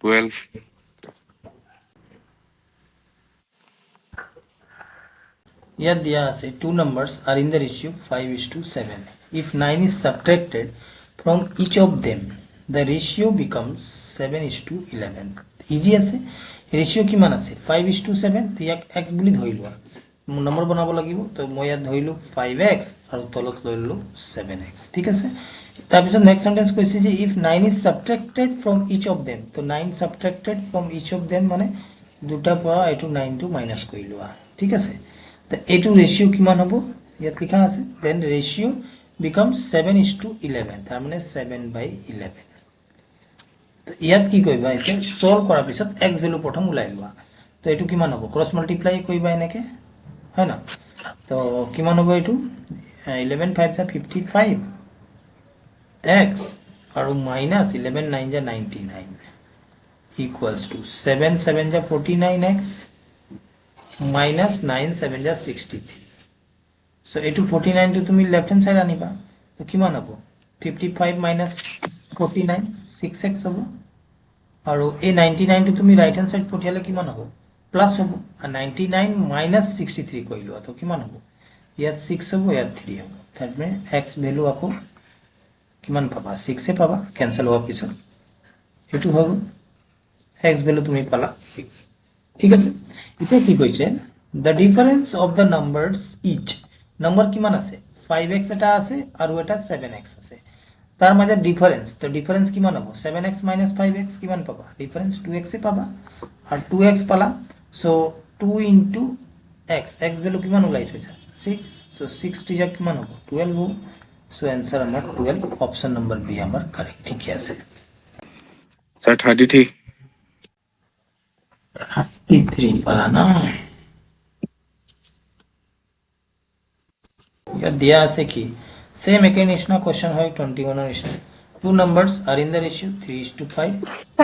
12. Here there are say two numbers are in the ratio 5:7. If 9 is subtracted from each of them, the ratio becomes 7:11. Easy আছে ratio' কিমান আছে 5:7 তো ইয়াক x বুলি ধৰি লোৱা নম্বৰ বনাব লাগিব তো মই ইয়াত ধৰিলোঁ 5x আৰু তলত লৈ ল'লোঁ 7x ঠিক আছে তাৰপিছত নেক্সট সেন্টেন্স কৈছে যে if 9 is subtracted from each of them তো 9 subtracted from each of them মানে দুটাৰ পৰা এইটো 9 টো মাইনাস কৰি লোৱা ঠিক আছে তো এইটো ৰেচিঅ' কিমান হ'ব ইয়াত লিখা আছে দেন ৰেচিঅ' becomes 7:11 তাৰ মানে 7/11 তো ইয়াত কি কৰিবা এতিয়া সলভ কৰাৰ পিছত x ভ্যালু প্ৰথম উলাই লোৱা তো এটো কিমান হ'ব ক্ৰস মাল্টিপ্লাই কৰিবা এনেকে হয় না তো কিমান হ'ব এটো 11 5 * 55 x আৰু minus 11 9 * 99 equals to 7 7 * 49x minus 9 7 * 63 so এটো 49 টো তুমি লেফট হ্যান্ড সাইড আনিবা তো কিমান হ'ব 55 minus 49 6x হ'ব আৰু এই 99 টো তুমি ৰাইট হ্যান্ড সাইড পঠিয়ালে কিমান হ'ব প্লাস হ'ব আৰু 99 minus 63 কইলো তো কিমান হ'ব ইয়াত 6 হ'ব ইয়াত 3 হ'ব তার মানে x ভ্যালু আকৌ কিমান পাবা 6 এ পাবা ক্যান্সেল হোৱাৰ পিছত এটো হ'ব x ভ্যালু তুমি পালা 6 ঠিক আছে এটা কি কইছে the difference of the numbers each number কিমান আছে 5x এটা আছে আৰু এটা 7x আছে তার মাঝে ডিফারেন্স তো ডিফারেন্স কিমান হ'ব 7x - 5x কিমান পাবা ডিফারেন্স 2x এ পাবা আর 2x পালা সো 2 * x x ভ্যালু কিমান ওলাই থৈছা 6 সো 6 টি যা কিমান হ'ব 12 হ'ব সো आंसर আমার 12 অপশন নাম্বার বি আমার কারেক্ট ঠিক আছে Sir, 33. 33 পালা না या दिया আছে কি সেম একই নিশনা কোশ্চেন হয় 21 এর নিশনা two numbers are in the ratio 3:5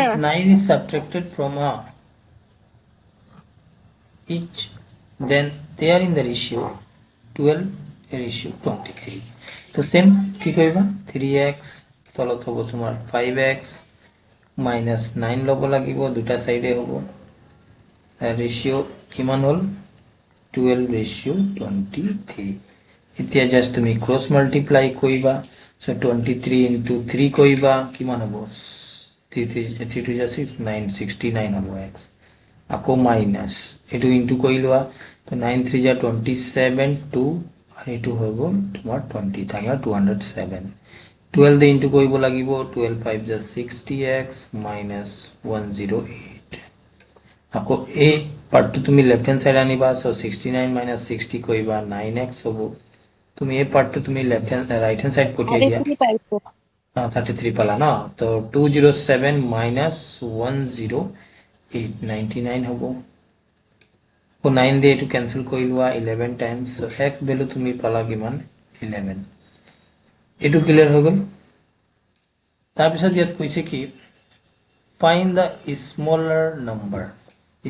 if 9 is subtracted from each then they are in the ratio 12:23 তো সেম কি কইবা 3x তলত হ'ব তোমাৰ 5x minus 9 লব লাগিব দুটা সাইডে হ'ব রেশিও কিমান হল 12:23 এতিয়া জাস্ট তুমি ক্রস মাল্টিপ্লাই কইবা সো 23 into 3 কইবা কিমান হ'ব 3 2 6 9 69 হ'ব x আকৌ মাইনাস এটো ইনটু কইলোৱা তো 9 3 * 27 2 আর এটো হৈ গল তোমার 20 থাকলা 207 12 দিয়ে ইনটু কইব লাগিব 12 5 * 60x minus 108 আকৌ এই পার্টটো তুমি লেফট হ্যান্ড সাইড আনিবা সো 69 minus 60 কইবা 9x হ'ব তুমি এই পার্টটো তুমি left hand right hand side পঠিয়ে দিয়া 33 পালা না তো 207 minus 108 99 হ'ব তো 9 দিয়ে এটো ক্যান্সেল কইলোৱা 11 টাইমস সো x ভ্যালু তুমি পালা কিমান 11 এটো ক্লিয়ার হৈ গল তাৰপিছত ইয়াত কৈছে কি find the smaller number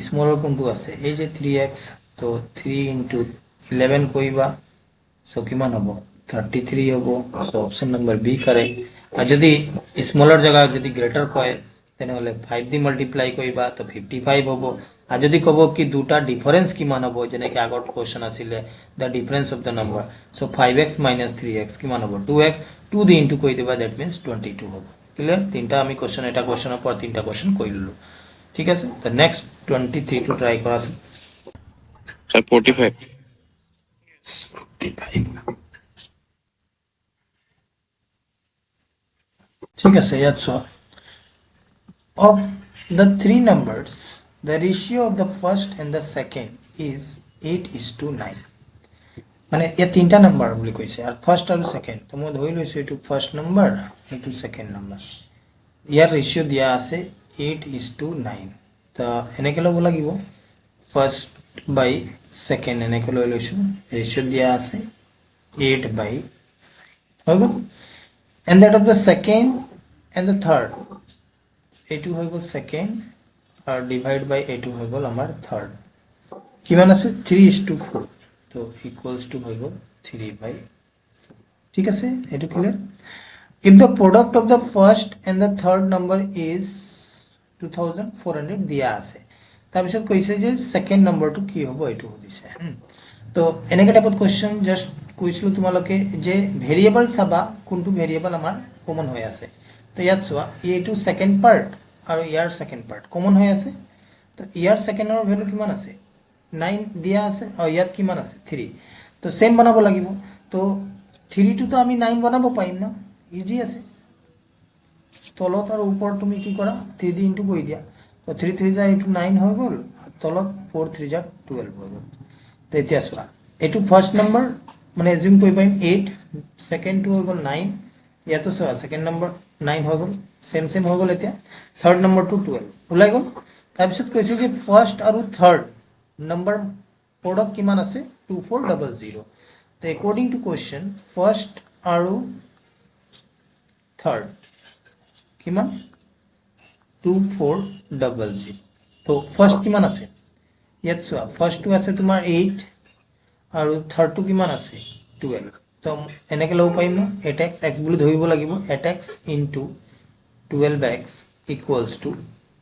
smaller কোনটো আছে এই যে 3x তো 3 into 11 কইবা সো কিমান হ'ব 33 হ'ব so option number B correct আর যদি স্মলার জায়গা যদি গ্রেটার কয় তেনেহলে 5 দি মাল্টিপ্লাই কইবা তো 55 হ'ব আর যদি কব কি দুটা ডিফারেন্স কিমান হ'ব যেনে কি আগত কোশ্চেন আছিলে the difference of the number so 5x - 3x কিমান হ'ব 2x 2 দি ইনটু কই দিবা দ্যাট মিন্স 22 হ'ব ক্লিয়ার তিনটা আমি কোশ্চেন এটা কোশ্চেনের পর তিনটা কোশ্চেন কইললো ঠিক আছে তো নেক্সট 23 টু ট্রাই করা Sir, 45. 45 ঠিক আছে ইয়াত so of the three numbers the ratio of the first and the second is 8:9 মানে এই তিনটা নাম্বার বলি কইছে আর ফার্স্ট আর সেকেন্ড তো মই ধৰি লৈছো এটো ফাৰ্স্ট নাম্বাৰ এটো সেকেন্ড নাম্বাৰ ইয়াৰ রেশিও দিয়া আছে 8:9 তা এনেকে লব লাগিব ফার্স্ট বাই সেকেন্ড এনেকে লৈ লৈছো রেশিও দিয়া আছে 8 by হৈ গল and that of the second and the third a2 হৈ গল সেকেন্ড আর ডিভাইড বাই a2 হৈ গল আমার থার্ড কিমান আছে 3:4 তো ইকুয়ালস টু হৈ গল 3/4 ঠিক আছে এটো clear if the product of the first and the third number is 2400 দিয়া আছে তাৰপিছত কৈছে যে সেকেন্ড নম্বৰটো কি হ'ব এটো সুধিছে তো এনেকা টাইপত কোৱেশ্চন জাস্ট কৈছিলো তোমালোকে যে ভেৰিয়েবল চাবা কোনটো ভেৰিয়েবল আমাৰ কমন হৈ আছে তো ইয়াত চোৱা এইটো সেকেন্ড পাৰ্ট আৰু ইয়াৰ সেকেন্ড পাৰ্ট কমন হৈ আছে তো ইয়াৰ সেকেন্ডৰ ভ্যালু কিমান আছে 9 দিয়া আছে আৰু ইয়াত কিমান আছে 3 তো সেম বনাব লাগিব তো 3 টো তো আমি 9 বনাব পাৰিম না ইজি আছে তলত আৰু ওপৰত তুমি কি কৰা 3 দি ইনটু কৰি দিয়া তো 3 3 যা ইনটু 9 হৈ গল আৰু তলত 4 3 যা 12 হৈ গল তো এতিয়া চোৱা এটো ফাৰ্স্ট নম্বৰ মানে এজিউম কৰি পাৰিম 8 সেকেন্ড টো হৈ গল 9 ইয়াতো চোৱা সেকেন্ড নম্বৰ 9 হৈ গল সেম হৈ গল এতিয়া থাৰ্ড নম্বৰটো 12 ওলাই গল তাৰপিছত কৈছে যে ফাৰ্স্ট আৰু থাৰ্ড নম্বৰ প্ৰডাক্ট কিমান আছে 2400 তো একৰ্ডিং টু কোৱেশ্চন ফাৰ্স্ট আৰু থাৰ্ড কিমান 2400 তো ফাৰ্স্ট কিমান আছে ইয়াত চোৱা ফাৰ্স্ট টো আছে তোমাৰ 8 আৰু থাৰ্ড টো কিমান আছে 12 তো এনেকে লব পাৰিম ন 8x x বুলি ধৰিব লাগিব 8x into 12x equals to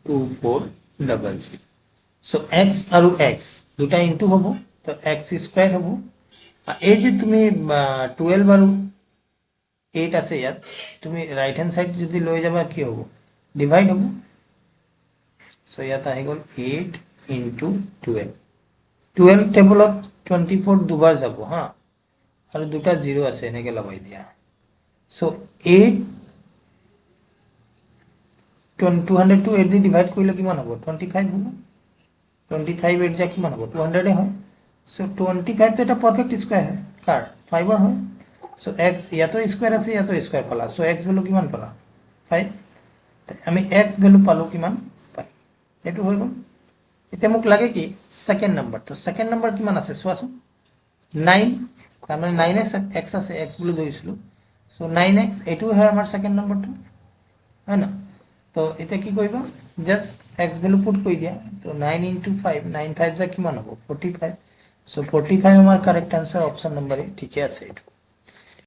2400 so x আৰু x দুটা ইনটু হ'ব তো x স্কয়াৰ হ'ব এই যে তুমি 12 আৰু 8 আছে ইয়াত তুমি রাইট হ্যান্ড সাইড যদি লৈ যাবা কি হ'ব ডিভাইড হ'ব সো ইয়াত আহি গল 8 into 12 12 টেবলত 24 দুবাৰ যাব হা আৰু দুটা 0 আছে এনেকে লগাই দিয়া সো 8 200 to 8 দি ডিভাইড কৰিলে কিমান হ'ব 25 হ'ব 25 8 যা কিমান হ'ব 200 এ হয় সো 25 তো এটা পারফেক্ট স্কয়ার হয় কাৰ 5 এর হয় সো x ইয়াতো স্কয়ার আছে ইয়াতো স্কয়ার পালা সো x ভ্যালু কিমান পালা 5 আমি x ভ্যালু পালো কিমান 5 এটো হৈ গল এতিয়া মোক লাগে কি সেকেন্ড নাম্বার তো সেকেন্ড নাম্বার কিমান আছে চোৱাছো 9 তাৰ মানে 9x x আছে x বুলি ধৰিছিলো সো 9x এটো হয় আমাৰ সেকেন্ড নাম্বাৰটো হয় না তো এটা কি কৰিবা জাস্ট x ভ্যালু পুট কৰি দিয়া তো 9 into 5 9 5 যা কিমান হ'ব 45 সো 45 আমাৰ কাৰেক্ট आंसर অপশন নম্বৰ এ ঠিকে আছে এটো